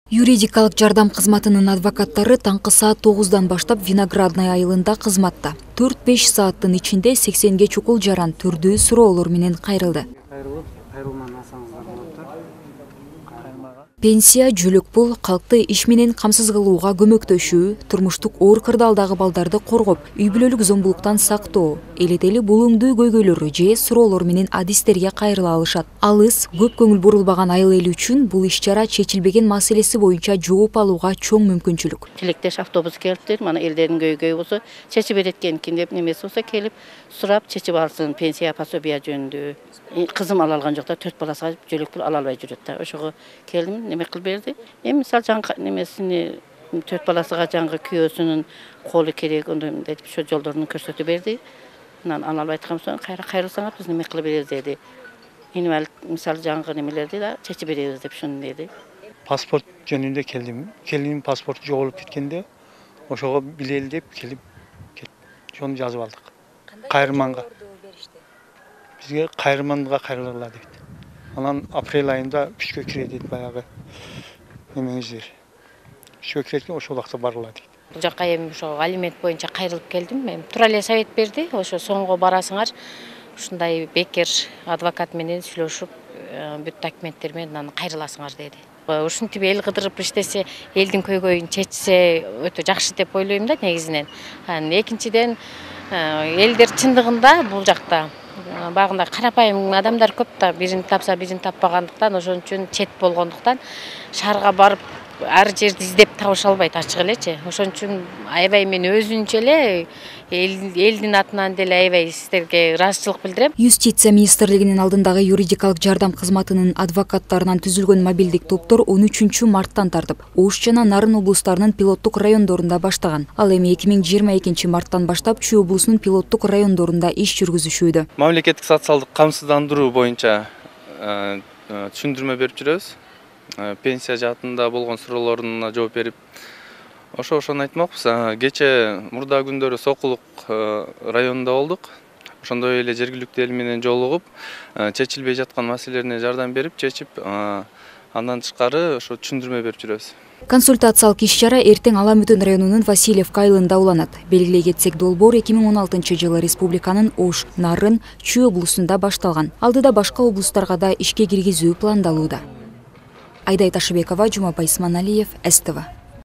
Юридикалык жардам кызматынын адвокаттары таңкы саат 9-дан баштап Виноградная айылында кызматта. 4-5 сааттын ичинде 80 чукул жаран түрдүү суроолор менен кайрылды. Пенсия, жүлүк пул, калкты иш менен камсыз кылууга көмөктөшүү, турмуштук оор кырдаалдагы балдарды коргоп, үй бүлөлүк зомбулуктан сактоо, элетели булуңдуу көйгөйлөрү же суроолор менен адистерге кайрыла алышат. Алыс, көп көңүл бурулбаган айыл эли үчүн бул иш-чара чечилбеген маселеси боюнча жооп алууга чоң мүмкүнчүлүк. Тилектеш автобус келиптир, мана элдердин көйгөйү болсо, чечип береткен ким деп немеси болсо келип сурап чечип алсын, пенсия пособия жөнүндө. Кызым ала алган жокта 4 баласына жөлөк пул ала албай жүрөт да. Ошого келдим, неме кылып берди. Эми мисал жаңы немесини 4 баласыга жаңы күйөөсүнүн колу керек, ондой деп ошо жолдорун көрсөтүп берди. Анан ала албай аткан соң кайрылсаңар биз неме кылып беребиз деди. Инвалид мисал жаңы немелерди да чечип беребиз деп шуну деди. Паспорт жөнүндө келдим. Келинин паспорту жоголуп кеткенде, ошого билели деп келип ошону жазып алдык. Кайрыманга. Бизге кайрыманга кайрылгыла дейт. Анан апрель айында күчкө кирет дейт баягы. Немеңиздер. Күчкө киреткен ошол убакта баргыла дейт. Бул жака эми ошо алимент боюнча кайрылып келдим. Мен тура эле совет берди. Ошо соңго барасыңар. Ушундай бекер адвокат менен сүйлөшүп, бүт документтер менен анан кайрыласыңар деди. Ушинтип эл кыдырып иштесе, элдин көйгөйүн чечсе өтө жакшы деп ойлойм да негизинен. Анан экинчиден элдер чындыгында бул жакта багында карапайым адамдар көп да, бирин тапса бирин таппагандыктан, ошон үчүн чет болгондуктан шаарга барып ар жерди издеп табыша албайт ачык элечи. Ошон үчүн аябай мен өзүнчө эле элдин атынан деле аябай сиздерге ыраазычылык билдирем. Юстиция министрлигинин алдындагы юридикалык жардам кызматынын адвокаттарынан түзүлгөн мобилдик топтор 13 марттан тартып, Ош жана Нарын облустарынын пилоттук райондорунда баштаган. Ал эми 2022 марттан баштап Чүй облусунун пилоттук райондорунда иш жүргүзүшүүдө. Мамлекеттик социалдык камсыздандыруу боюнча түшүндүрмө берип жүрөбүз. Пенсия жаатында болгон суроолоруна жооп берип, ошону айтмакпыз. Кече мурда күндөрү Сокулук районунда болдук. Ошондой эле жергиликтүү эл менен жолугуп, чечилбей жаткан маселелерине жардам берип, чечип, андан тышкары ошо түшүндүрмө берип жүрөбүз. Консультациялык иш-чара эртең Аламүтөн районунун Васильевка айылында уланат. Белгилей кетсек, долбоор 2016 жылы республиканын Ош, Нарын, Чүй облусунда башталган. Алдыда башка облустарга да ишке киргизүү пландалууда. Айдай Ташыбекова, Жумабай Исманалиев, СТВ.